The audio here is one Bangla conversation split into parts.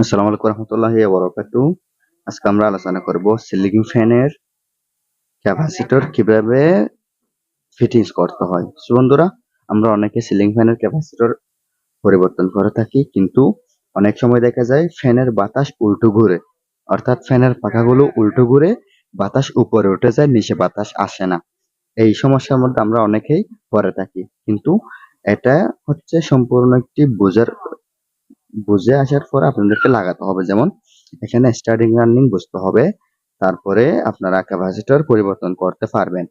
আসসালামু আলাইকুম রহমতুল্লাহি ওয়া বারাকাতুহু। আজকে আমরা আলোচনা করব সিলিং ফ্যানের ক্যাপাসিটর কিভাবে ফিটিংস করতে হয়। সো বন্ধুরা, আমরা অনেকে সিলিং ফ্যানের ক্যাপাসিটর পরিবর্তন করে থাকি, কিন্তু অনেক সময় দেখা যায় ফ্যানের বাতাস উল্টো ঘুরে, অর্থাৎ ফ্যানের পাখাগুলো উল্টো ঘুরে বাতাস উপরে উঠে যায়, নিচে বাতাস আসে না। এই সমস্যার মধ্যে আমরা অনেকেই পড়ে থাকি, কিন্তু এটা হচ্ছে সম্পূর্ণ একটি বুঝে আসার পর আপনাদেরকে লাগাতে হবে। যেমন এখানে স্টার্টিং রানিং বুঝতে হবে, তারপরে আপনারা ক্যাপাসিটর পরিবর্তন করতে পারবেন।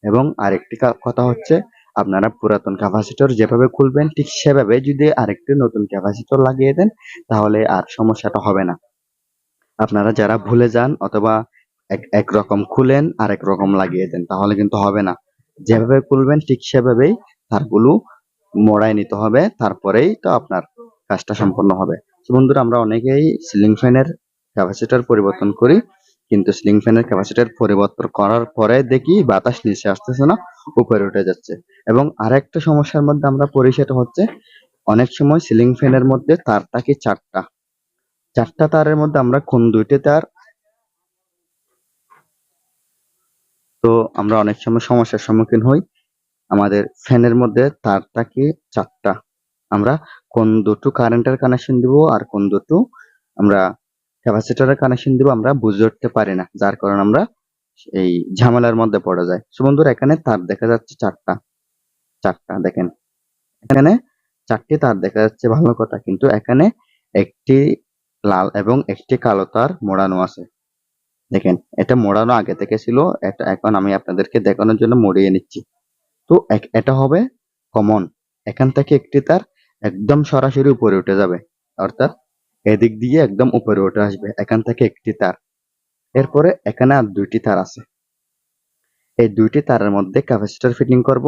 এবং আরেকটি কথা হচ্ছে, আপনারা পুরাতন ক্যাপাসিটর যেভাবে খুলবেন ঠিক সেভাবে যদি আরেকটি নতুন ক্যাপাসিটর লাগিয়ে দেন, তাহলে আর সমস্যাটা হবে না। আপনারা যারা ভুলে যান অথবা একরকম খুলেন আরেক রকম লাগিয়ে দেন, তাহলে কিন্তু হবে না। যেভাবে খুলবেন ঠিক সেভাবেই তারগুলো মোড়ায় নিতে হবে, তারপরেই তো আপনার কাজটা সম্পন্ন হবে। তো বন্ধুরা, আমরা অনেকেই সিলিং ফ্যানের ক্যাপাসিটর পরিবর্তন করি, কিন্তু সিলিং ফ্যানের ক্যাপাসিটর পরিবর্তন করার পরে দেখি বাতাস নিচে আসতেছে না, উপরে উঠে যাচ্ছে। এবং আরেকটা সমস্যার মধ্যে আমরা পড়ি, সেটা হচ্ছে অনেক সময় সিলিং ফ্যানের মধ্যে তার থাকে চারটা চারটা তারের মধ্যে আমরা কোন দুইটি তার, তো আমরা অনেক সময় সমস্যার সম্মুখীন হই। আমাদের ফ্যানের মধ্যে তার থাকে চারটা, আমরা কোন দুটো কারেন্টের কানেকশন দিব আর কোন দুটো আমরা ক্যাপাসিটরের কানেকশন দিব আমরা বুঝে উঠতে পারি না, যার কারণে আমরা এই ঝামেলার মধ্যে পড়ে যায়। সো বন্ধুরা, এখানে তার দেখা যাচ্ছে চারটা চারটা দেখেন, এখানে চারটি তার দেখা যাচ্ছে, ভালো কথা, কিন্তু এখানে একটি লাল এবং একটি কালো তার মোড়ানো আছে। দেখেন, এটা মোড়ানো আগে থেকে ছিল, এটা এখন আমি আপনাদেরকে দেখানোর জন্য মুড়িয়ে নিচ্ছি। তো এটা হবে কমন, এখান থেকে একটি তার একদম সরাসরি উপরে উঠে যাবে, অর্থাৎ এদিক দিয়ে একদম উপরে উঠে আসবে, এখান থেকে একটি তার। এরপরে এখানে আর দুইটি তার আছে, এই দুইটি তারের মধ্যে ক্যাপাসিটর ফিটিং করব।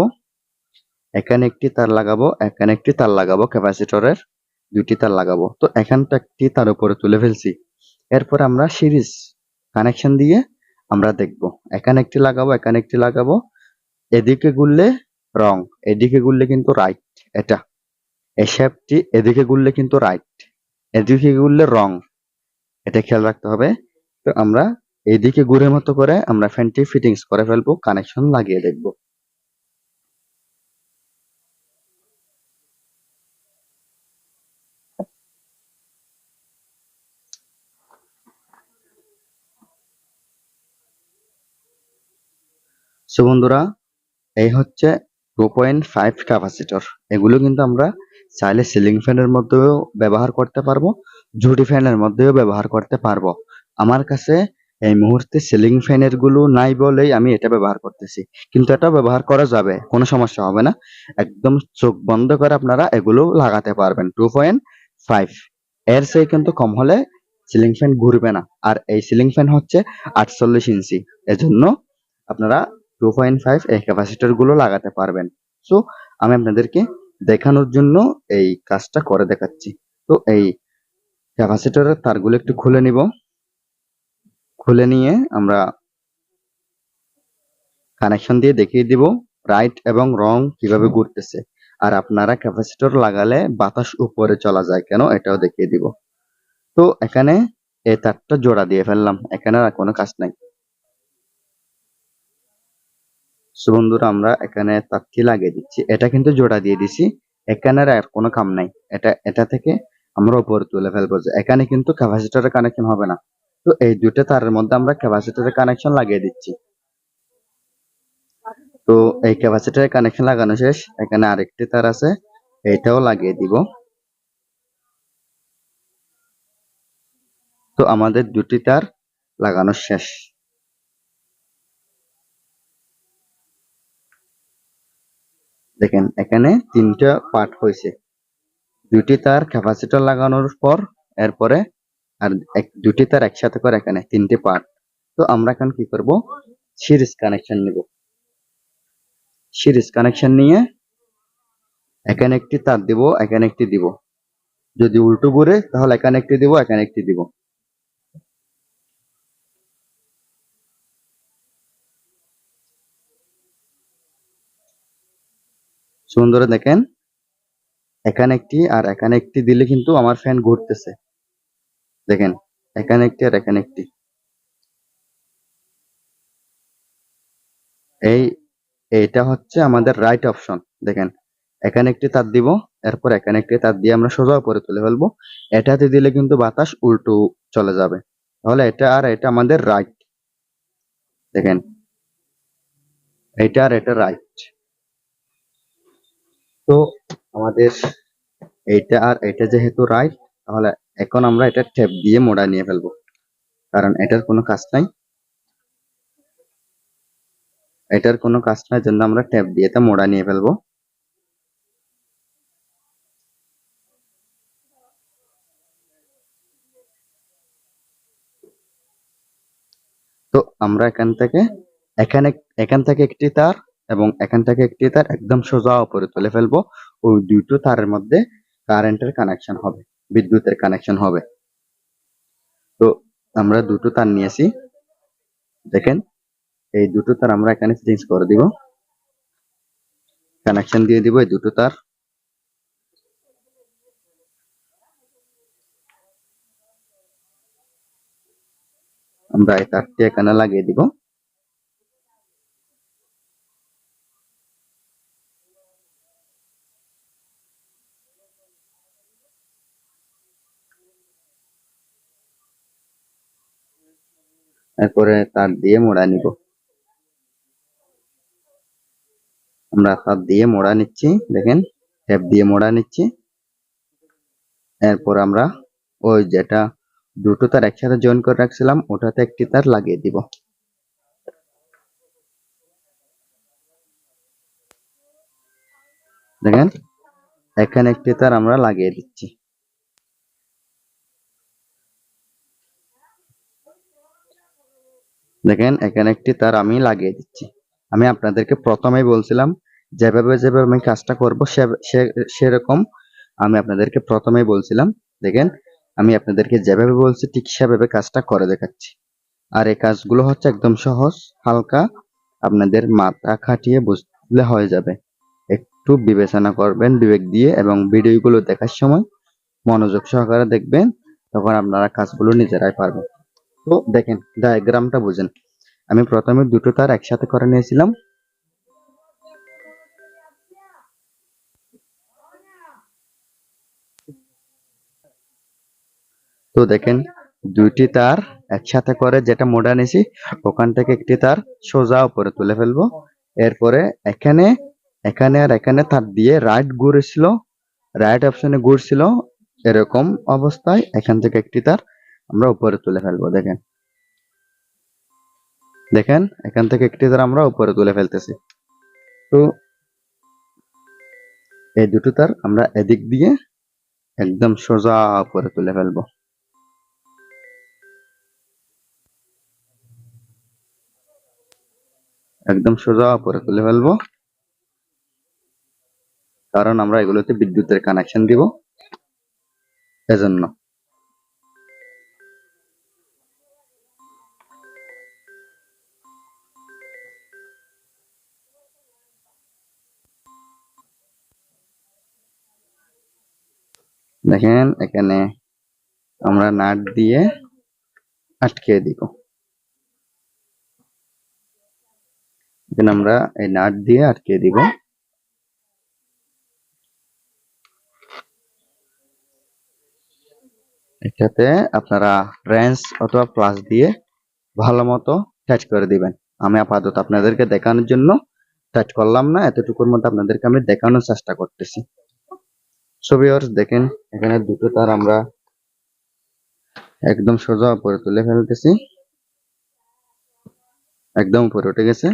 এখানে একটি তার লাগাবো, এখানে একটি তার লাগাবো, ক্যাপাসিটরের দুইটি তার লাগাবো। তো এখানটা একটি তার উপরে তুলে ফেলছি। এরপর আমরা সিরিজ কানেকশন দিয়ে আমরা দেখব, এখানে একটি লাগাবো, এখানে একটি লাগাবো। এদিকে ঘুরলে রং, এদিকে ঘুরলে কিন্তু রাইট। এটা এই শেপটি এদিকে ঘুরলে কিন্তু রাইট, এদিকে ঘুরলে রং, এটা খেয়াল রাখতে হবে। তো আমরা এইদিকে ঘুরে মতো করে আমরা ফ্যানটি ফিটিংস করে ফেলবো, কানেকশন লাগিয়ে দেখবো। সো বন্ধুরা, এই হচ্ছে 2.5 ক্যাপাসিটর। এগুলো কিন্তু আমরা চাইলে সিলিং ফ্যানের মধ্যেও ব্যবহার করতে পারবো, ঝুড়ি ফ্যানের মধ্যেও ব্যবহার করতে পারবো। আমার কাছে এই মুহূর্তে সিলিং ফ্যানের গুলো নাই বলেই আমি এটা ব্যবহার করতেছি, কিন্তু এটা ব্যবহার করা যাবে, কোনো সমস্যা হবে না। একদম চোখ বন্ধ করে আপনারা এগুলো লাগাতে পারবেন। 2.5 এর চেয়ে কিন্তু কম হলে সিলিং ফ্যান ঘুরবে না। আর এই সিলিং ফ্যান হচ্ছে 48 ইঞ্চি, এজন্য আপনারা 2.5 এই ক্যাপাসিটর গুলো লাগাতে পারবেন। সো আমি আপনাদেরকে দেখানোর জন্য এই কাজটা করে দেখাচ্ছি। তো এই ক্যাপাসিটরের তারগুলো একটু খুলে নিব, খুলে নিয়ে আমরা কানেকশন দিয়ে দেখিয়ে দিব রাইট এবং রং কিভাবে ঘুরতেছে। আর আপনারা ক্যাপাসিটর লাগালে বাতাস উপরে চলা যায় কেন, এটাও দেখিয়ে দিব। তো এখানে এই তারটা জোড়া দিয়ে ফেললাম, এখানে আর কোনো কাজ নাই। সো বন্ধুরা, আমরা এখানে তারটি লাগিয়ে দিচ্ছি, এটা কিন্তু জোড়া দিয়ে দিছি, এখানে আর কোনো কাম নাই। এটা থেকে আমরা উপরে তুলে ফেলবো, যে এখানে কিন্তু ক্যাপাসিটরের কানেকশন হবে না। তো এই দুটো তারের মধ্যে আমরা ক্যাপাসিটরের কানেকশন লাগিয়ে দিচ্ছি। তো এই ক্যাপাসিটরের কানেকশন লাগানো শেষ, এখানে আরেকটি তার আছে, এইটাও লাগিয়ে দিব। তো আমাদের দুটি তার লাগানো শেষ। দেখেন, এখানে তিনটা পার্ট হয়েছে, দুটি তার ক্যাপাসিটর লাগানোর পর, এরপরে আর দুটি তার একসাথে করে এখানে তিনটি পার্ট। তো আমরা এখন কি করব, সিরিজ কানেকশন নিব। সিরিজ কানেকশন নিয়ে এখানে একটি তার দিব, এখানে একটি দিব। যদি উল্টো ঘুরে তাহলে এখানে একটি দিব, এখানে একটি দিব। সুন্দর দেখেন, এখানে একটি আর এখানে একটি দিলে কিন্তু আমার ফ্যান ঘুরতেছে। দেখেন এখানে একটি আর এখানে একটি। এইটা হচ্ছে আমাদের রাইট অপশন। দেখেন এখানে একটি তার দিব, এরপর এখানে একটি তার দিয়ে আমরা সোজা উপরে তুলে ফেলবো। এটাতে দিলে কিন্তু বাতাস উল্টো চলে যাবে, তাহলে এটা আর এটা আমাদের রাইট। দেখেন এটা আর এটা রাইট। তো আমাদের এইটা আর এটা যেহেতু রাইট, তাহলে এখন আমরা এটা টেপ দিয়ে মোড়া নিয়ে ফেলবো, কারণ এটার কোনো কাজ নাই জন্য আমরা টেপ দিয়ে তা মোড়া নিয়ে ফেলবো। তো আমরা এখানে এখান থেকে একটি তার এবং এখান থেকে একটি তার একদম সোজা উপরে তুলে ফেলবো। ওই দুটো তারের মধ্যে কারেন্টের কানেকশন হবে, বিদ্যুতের কানেকশন হবে। তো আমরা দুটো তার নিয়েছি, দেখেন এই দুটো তার আমরা এখানে চেঞ্জ করে দিব, কানেকশন দিয়ে দিব এই দুটো তার। আমরা এই তারটি এখানে লাগিয়ে দিব। এরপরে তার দিয়ে মোড়া নিব। আমরা তার দিয়ে মোড়া নিচ্ছি, দেখেন ট্যাপ দিয়ে মোড়া নিচ্ছি। এরপর আমরা ওই যেটা দুটো তার একসাথে জয়েন করে রাখছিলাম ওটাতে একটি তার লাগিয়ে দিব। দেখেন এখানে একটি তার আমরা লাগিয়ে দিচ্ছি। দেখেন এখানে একটি তার আমি লাগিয়ে দিচ্ছি। আমি আপনাদেরকে প্রথমেই বলছিলাম যেভাবে যেভাবে আমি কাজটা করব সেরকম আমি আপনাদেরকে প্রথমেই বলছিলাম। দেখেন আমি আপনাদেরকে যেভাবে বলছি ঠিক সেভাবে কাজটা করে দেখাচ্ছি। আর এই কাজগুলো হচ্ছে একদম সহজ, হালকা, আপনাদের মাথা খাটিয়ে বুঝলে হয়ে যাবে। একটু বিবেচনা করবেন বিবেক দিয়ে এবং ভিডিওগুলো দেখার সময় মনোযোগ সহকারে দেখবেন, তখন আপনারা কাজগুলো নিজেরাই পারবেন। তো দেখেন ডায়াগ্রামটা বুঝেন। আমি প্রথমে দুটো তার একসাথে করে নিয়েছিলাম। তো দেখেন দুইটি তার একসাথে করে যেটা মোড়া নিয়েছি ওখান থেকে একটি তার সোজা উপরে তুলে ফেলবো। এরপরে এখানে এখানে আর এখানে তার দিয়ে রাইট ঘুরেছিল, রাইট অপশনে ঘুরছিল, এরকম অবস্থায় এখান থেকে একটি তার আমরা উপরে তুলে ফেলবো। দেখেন দেখেন এখান থেকে একটি তার আমরা উপরে তুলে ফেলতেছি। তো এই দুটো তার আমরা এদিক দিয়ে একদম সোজা উপরে তুলে ফেলবো। একদম সোজা উপরে তুলে ফেলবো, কারণ আমরা এগুলোতে বিদ্যুতের কানেকশন দিব এজন্য। দেখেন এখানে আমরা নাট দিয়ে আটকে দিব। এখানে আমরা এই নাট দিয়ে আটকে দিব। এটাতে আপনারা রেঞ্জ অথবা প্লাস দিয়ে ভালো মতো টাইট করে দিবেন। আমি আপাতত আপনাদেরকে দেখানোর জন্য টাইট করলাম না, এতটুকুর মধ্যে আপনাদেরকে আমি দেখানোর চেষ্টা করতেছি। সো ভিউয়ার্স দেখেন এখানে দুটো তার আমরা একদম সোজা উপরে তুলে ফেলতেছি, একদম উপরে উঠে গেছে।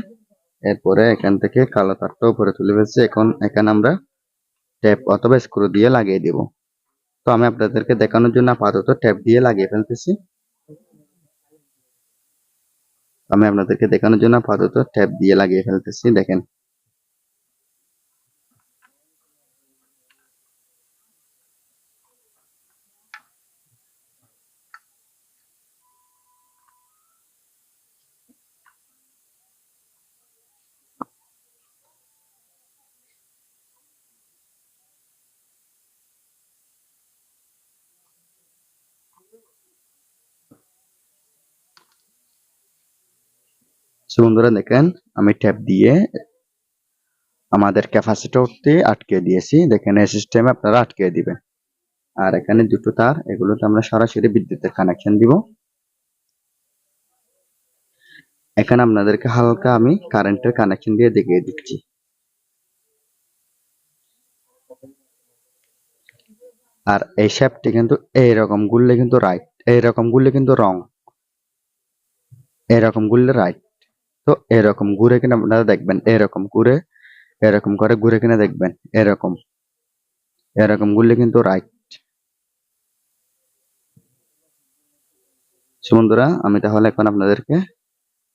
এরপরে এখান থেকে কালো তারটা উপরে তুলে ফেলছি। এখন এখানে আমরা টেপ অথবা স্ক্রু দিয়ে লাগিয়ে দিব। তো আমি আপনাদেরকে দেখানোর জন্য আপাতত টেপ দিয়ে লাগিয়ে ফেলতেছি। দেখেন সো বন্ধুরা দেখেন আমি ট্যাপ দিয়ে আমাদের ক্যাপাসিটরটি আটকে দিয়েছি। দেখেন এই সিস্টেমে আপনারা আটকে দিবেন। আর এখানে দুটো তার, এগুলোতে আমরা সরাসরি বিদ্যুতের কানেকশন দিব। এখানে আপনাদেরকে হালকা আমি কারেন্টের কানেকশন দিয়ে দেখিয়ে দিচ্ছি। আর এই শেপটি কিন্তু এইরকম ঘুরলে কিন্তু রাইট, এইরকম ঘুরলে কিন্তু রং, এরকম ঘুরলে রাইট। তো এরকম ঘুরে কিনা আপনারা দেখবেন, এরকম ঘুরে এরকম করে ঘুরে কিনা দেখবেন, এরকম এরকম ঘুরলে কিন্তু রাইট। বন্ধুরা আমি তাহলে এখন আপনাদেরকে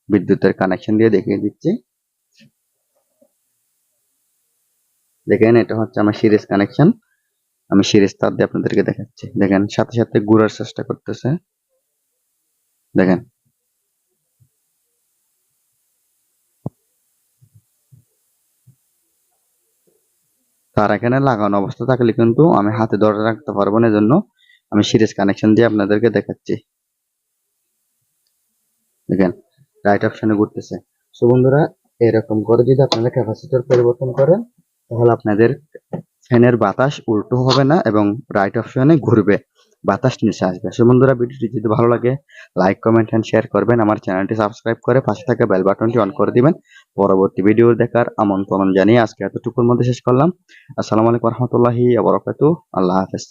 বিদ্যুতের কানেকশন দিয়ে দেখিয়ে দিচ্ছি। দেখেন এটা হচ্ছে আমার সিরিজ কানেকশন। আমি সিরিজ তার দিয়ে আপনাদেরকে দেখাচ্ছি। দেখেন সাথে সাথে ঘুরার চেষ্টা করতেছে। দেখেন তার এখানে লাগানো অবস্থা থাকলে কিন্তু আমি হাতে ধরে রাখতে পারবো না, এজন্য আমি সিরিজ কানেকশন দিয়ে আপনাদেরকে দেখাচ্ছি। দেখেন রাইট অপশনে ঘুরতেছে। সো বন্ধুরা এরকম করে যদি আপনারা ক্যাপাসিটর পরিবর্তন করেন তাহলে আপনাদের ফ্যানের বাতাস উল্টো হবে না এবং রাইট অপশনে ঘুরবে, বাতাস নিচে আসবে। সো বন্ধুরা ভিডিওটি যদি ভালো লাগে লাইক কমেন্ট এন্ড শেয়ার করবেন, আমার চ্যানেলটি সাবস্ক্রাইব করে পাশে থাকা বেল বাটনটি অন করে দিবেন। পরবর্তী ভিডিও দেখার আমন্ত্রণ জানিয়ে আজকে এতটুকুর মধ্যে শেষ করলাম। আসসালামু আলাইকুম রহমতুল্লাহি ওয়া বারাকাতুহু। আল্লাহ হাফেজ।